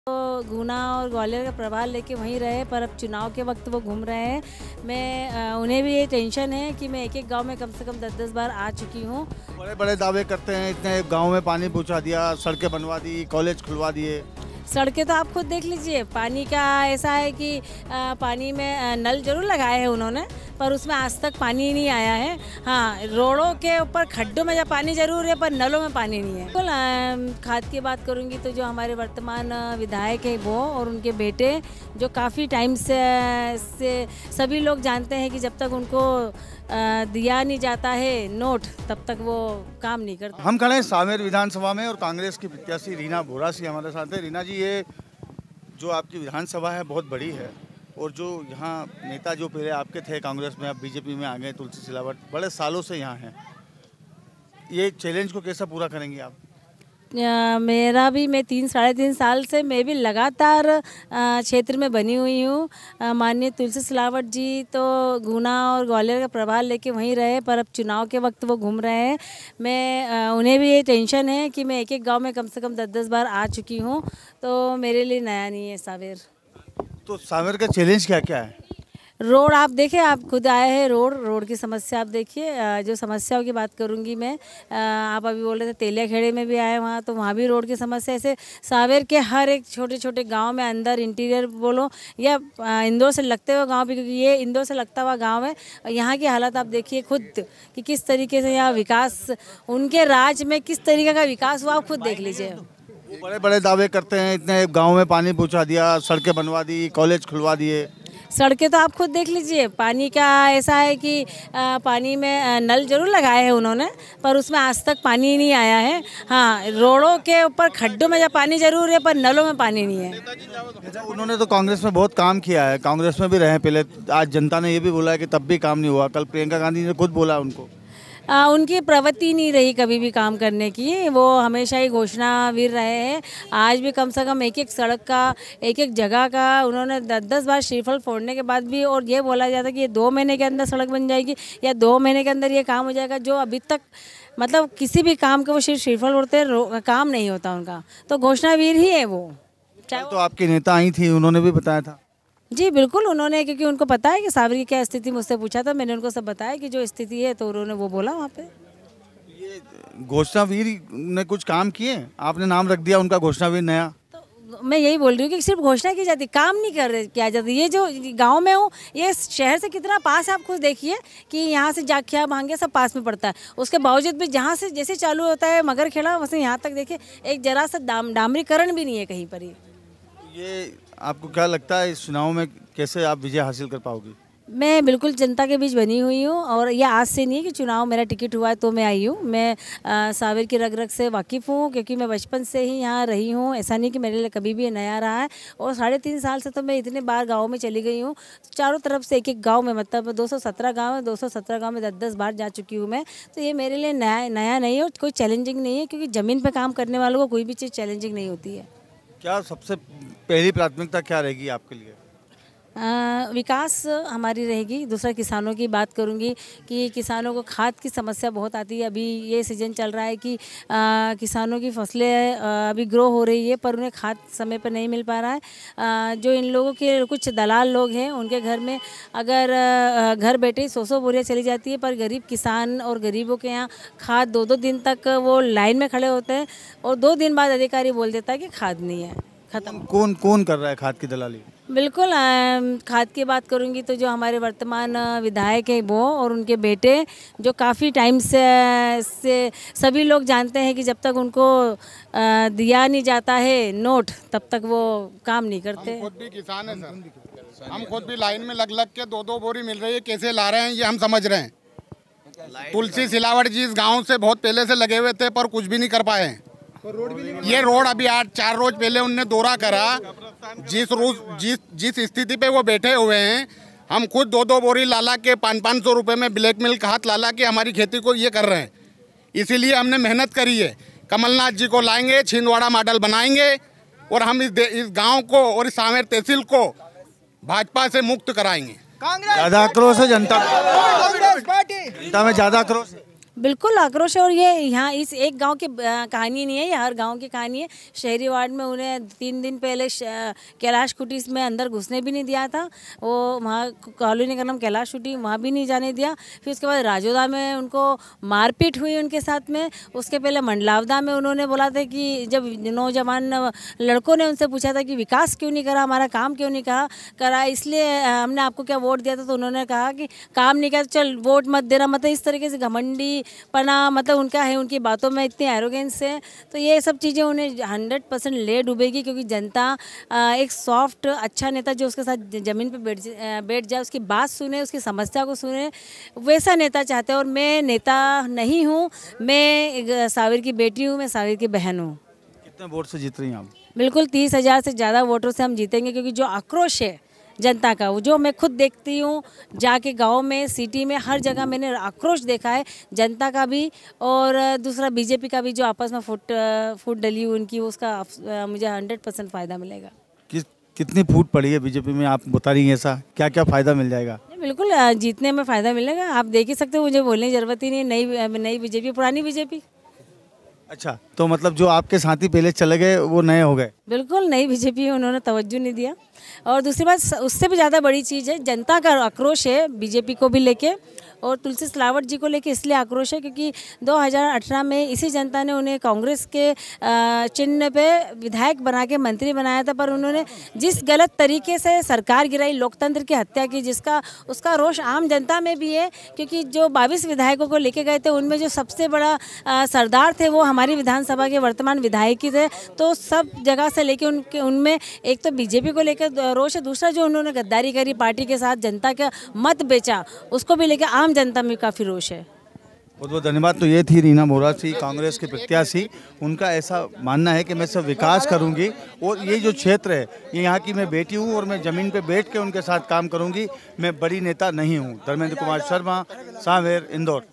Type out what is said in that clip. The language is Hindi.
तो गुना और ग्वालियर का प्रभार लेके वहीं रहे, पर अब चुनाव के वक्त वो घूम रहे हैं। मैं उन्हें भी ये टेंशन है कि मैं एक एक गांव में कम से कम 10-10 बार आ चुकी हूँ। बड़े बड़े दावे करते हैं, इतने गांव में पानी पहुंचा दिया, सड़कें बनवा दी, कॉलेज खुलवा दिए। सड़कें तो आप खुद देख लीजिए। पानी का ऐसा है कि पानी में नल जरूर लगाए हैं उन्होंने, पर उसमें आज तक पानी नहीं आया है। हाँ, रोडों के ऊपर खड्डों में जब पानी जरूर है, पर नलों में पानी नहीं है। बिल्कुल। खाद की बात करूँगी तो जो हमारे वर्तमान विधायक है वो और उनके बेटे, जो काफ़ी टाइम से सभी लोग जानते हैं कि जब तक उनको दिया नहीं जाता है नोट, तब तक वो काम नहीं करते। हम खड़े हैं सांवेर विधानसभा में और कांग्रेस की प्रत्याशी रीना बोरा सिंह हमारे साथ है। रीना जी, ये जो आपकी विधानसभा है बहुत बड़ी है और जो यहाँ नेता जो पहले आपके थे कांग्रेस में, आप बीजेपी में आ गए, तुलसी सिलावट बड़े सालों से यहाँ हैं। ये चैलेंज को कैसा पूरा करेंगे आप? मेरा भी, मैं 3-3.5 साल से मैं भी लगातार क्षेत्र में बनी हुई हूँ। माननीय तुलसी सिलावट जी तो गुना और ग्वालियर का प्रभार लेके वहीं रहे, पर अब चुनाव के वक्त वो घूम रहे हैं। मैं उन्हें भी ये टेंशन है कि मैं एक एक गांव में कम से कम 10-10 बार आ चुकी हूँ, तो मेरे लिए नया नहीं है सांवेर। तो सांवेर का चैलेंज क्या क्या है? रोड आप देखें, आप खुद आए हैं, रोड की समस्या आप देखिए। जो समस्याओं की बात करूंगी मैं, आप अभी बोल रहे थे तेलिया खेड़े में भी आए वहाँ, तो वहाँ भी रोड की समस्या। ऐसे सांवेर के हर एक छोटे छोटे गांव में, अंदर इंटीरियर बोलो या इंदौर से लगते हुए गांव भी, क्योंकि ये इंदौर से लगता हुआ गांव है, यहाँ की हालत आप देखिए खुद कि किस तरीके से यहाँ विकास, उनके राज में किस तरीके का विकास हुआ, आप खुद देख लीजिए। वो बड़े बड़े दावे करते हैं, इतने गाँव में पानी पहुँचा दिया, सड़कें बनवा दी, कॉलेज खुलवा दिए। सड़कें तो आप खुद देख लीजिए। पानी का ऐसा है कि पानी में नल जरूर लगाए हैं उन्होंने, पर उसमें आज तक पानी नहीं आया है। हाँ, रोडों के ऊपर खड्डों में जब पानी जरूर है, पर नलों में पानी नहीं है। उन्होंने तो कांग्रेस में बहुत काम किया है, कांग्रेस में भी रहे पहले। आज जनता ने ये भी बोला है कि तब भी काम नहीं हुआ। कल प्रियंका गांधी ने खुद बोला उनको। उनकी प्रवृत्ति नहीं रही कभी भी काम करने की, वो हमेशा ही घोषणावीर रहे हैं। आज भी कम से कम एक एक सड़क का, एक एक जगह का उन्होंने 10-10 बार श्रीफल फोड़ने के बाद भी, और ये बोला जाता कि ये 2 महीने के अंदर सड़क बन जाएगी या 2 महीने के अंदर ये काम हो जाएगा, जो अभी तक मतलब किसी भी काम के वो सिर्फ श्रीफल फोड़ते हैं, काम नहीं होता उनका। तो घोषणावीर ही है वो। तो आपकी नेता आई थी, उन्होंने भी बताया था। जी बिल्कुल, उन्होंने, क्योंकि उनको पता है कि सांवेर की क्या स्थिति, मुझसे पूछा था, मैंने उनको सब बताया कि जो स्थिति है, तो उन्होंने वो बोला वहाँ पे। ये घोषणावीर ने कुछ काम किए, आपने नाम रख दिया उनका घोषणावीर नया। तो मैं यही बोल रही हूँ कि सिर्फ घोषणा की जाती, काम नहीं किया जाता। ये जो गांव में हूँ, ये शहर से कितना पास है, आप खुद देखिए कि यहाँ से जाखिया भांगे सब पास में पड़ता है। उसके बावजूद भी जहाँ से जैसे चालू होता है मगरखेड़ा, वैसे यहाँ तक देखिए एक जरा सा डामरीकरण भी नहीं है कहीं पर ही। ये आपको क्या लगता है इस चुनाव में कैसे आप विजय हासिल कर पाओगी? मैं बिल्कुल जनता के बीच बनी हुई हूँ, और ये आज से नहीं है कि चुनाव मेरा टिकट हुआ है तो मैं आई हूँ। मैं सांवेर की रग रग से वाकिफ़ हूँ, क्योंकि मैं बचपन से ही यहाँ रही हूँ। ऐसा नहीं कि मेरे लिए कभी भी ये नया रहा है। और 3.5 साल से तो मैं इतने बार गाँव में चली गई हूँ, चारों तरफ से एक एक गाँव में, मतलब 217 गाँव है, 217 गाँव में 10-10 बार जा चुकी हूँ मैं। तो ये मेरे लिए नया नहीं है और कोई चैलेंजिंग नहीं है, क्योंकि ज़मीन पर काम करने वालों को कोई भी चीज़ चैलेंजिंग नहीं होती है। क्या सबसे पहली प्राथमिकता क्या रहेगी आपके लिए? विकास हमारी रहेगी। दूसरा, किसानों की बात करूंगी कि किसानों को खाद की समस्या बहुत आती है। अभी ये सीज़न चल रहा है कि किसानों की फसलें अभी ग्रो हो रही है, पर उन्हें खाद समय पर नहीं मिल पा रहा है। जो इन लोगों के कुछ दलाल लोग हैं, उनके घर में अगर घर बैठे 100 बोरियाँ चली जाती है, पर गरीब किसान और गरीबों के यहाँ खाद 2-2 दिन तक वो लाइन में खड़े होते हैं, और 2 दिन बाद अधिकारी बोल देता है कि खाद नहीं है, खत्म। कौन कर रहा है खाद की दलाली? बिल्कुल। खाद की बात करूंगी तो जो हमारे वर्तमान विधायक है वो और उनके बेटे, जो काफ़ी टाइम से सभी लोग जानते हैं कि जब तक उनको दिया नहीं जाता है नोट, तब तक वो काम नहीं करते। हम खुद भी किसान हैं सर, हम खुद भी लाइन में लग के 2-2 बोरी मिल रही है, कैसे ला रहे हैं ये हम समझ रहे हैं। तुलसी सिलावट जी इस गाँव से बहुत पहले से लगे हुए थे, पर कुछ भी नहीं कर पाए हैं। ये रोड अभी 8-4 रोज पहले उनने दौरा करा। जिस स्थिति पे वो बैठे हुए हैं, हम खुद 2-2 बोरी लाला के 500-500 रुपए में ब्लैक मिल्क हाथ लाला के हमारी खेती को ये कर रहे हैं। इसीलिए हमने मेहनत करी है। कमलनाथ जी को लाएंगे, छिंदवाड़ा मॉडल बनाएंगे, और हम इस गांव को और इस सांवेर तहसील को भाजपा से मुक्त कराएंगे। ज़्यादा आक्रोश है जनता में, ज़्यादा आक्रोश है। बिल्कुल आक्रोश है। और ये यहाँ इस एक गांव की कहानी नहीं है, ये हर गांव की कहानी है। शहरी वार्ड में उन्हें 3 दिन पहले कैलाश कुटीस में अंदर घुसने भी नहीं दिया था। वो वहाँ कॉलोनी का नाम कैलाश कुटी, वहाँ भी नहीं जाने दिया। फिर उसके बाद राजोदा में उनको मारपीट हुई उनके साथ में। उसके पहले मंडलावदा में उन्होंने बोला था कि जब नौजवान लड़कों ने उनसे पूछा था कि विकास क्यों नहीं करा, हमारा काम क्यों नहीं करा, इसलिए हमने आपको क्या वोट दिया था, तो उन्होंने कहा कि काम नहीं किया तो चल वोट मत देना। मतलब इस तरीके से घमंडी पना मतलब उनका है, उनकी बातों में इतनी एरोगेंस है। तो ये सब चीज़ें उन्हें 100% ले डूबेगी, क्योंकि जनता एक सॉफ्ट अच्छा नेता जो उसके साथ ज़मीन पे बैठ जाए, उसकी बात सुने, उसकी समस्या को सुने, वैसा नेता चाहते हैं। और मैं नेता नहीं हूँ, मैं साविर की बेटी हूँ, मैं साविर की बहन हूँ। कितने वोट से जीत रही हैं आप? बिल्कुल 30,000 से ज़्यादा वोटों से हम जीतेंगे, क्योंकि जो आक्रोश है जनता का, वो जो मैं खुद देखती हूँ जाके गांव में, सिटी में, हर जगह मैंने आक्रोश देखा है जनता का भी। और दूसरा बीजेपी का भी जो आपस में फूट डली हुई उनकी, उसका मुझे 100% फ़ायदा मिलेगा। कितनी फूट पड़ी है बीजेपी में, आप बता रही हैं, ऐसा क्या क्या फ़ायदा मिल जाएगा? बिल्कुल जीतने में फ़ायदा मिलेगा, आप देख ही सकते हो, मुझे बोलने की ज़रूरत ही नहीं। नई बीजेपी, पुरानी बीजेपी। अच्छा, तो मतलब जो आपके साथी पहले चले गए वो नए हो गए? बिल्कुल नई बीजेपी है, उन्होंने तवज्जो नहीं दिया। और दूसरी बात, उससे भी ज़्यादा बड़ी चीज़ है, जनता का आक्रोश है बीजेपी को भी लेके, और तुलसी सिलावट जी को लेके इसलिए आक्रोश है क्योंकि 2018 में इसी जनता ने उन्हें कांग्रेस के चिन्ह पे विधायक बना के मंत्री बनाया था। पर उन्होंने जिस गलत तरीके से सरकार गिराई, लोकतंत्र की हत्या की, उसका रोष आम जनता में भी है। क्योंकि जो 22 विधायकों को लेके गए थे, उनमें जो सबसे बड़ा सरदार थे वो हमारी विधानसभा के वर्तमान विधायक ही थे। तो सब जगह से लेके उनमें एक तो बीजेपी को लेकर रोष है, दूसरा जो उन्होंने गद्दारी करी पार्टी के साथ, जनता का मत बेचा, उसको भी लेकर आम जनता में काफ़ी रोष है। बहुत बहुत धन्यवाद। तो ये थी रीना बोरासी, कांग्रेस की प्रत्याशी। उनका ऐसा मानना है कि मैं सब विकास करूंगी, और ये जो क्षेत्र है ये यहाँ की मैं बेटी हूँ, और मैं ज़मीन पे बैठ के उनके साथ काम करूंगी। मैं बड़ी नेता नहीं हूँ। धर्मेंद्र कुमार शर्मा, सांवेर, इंदौर।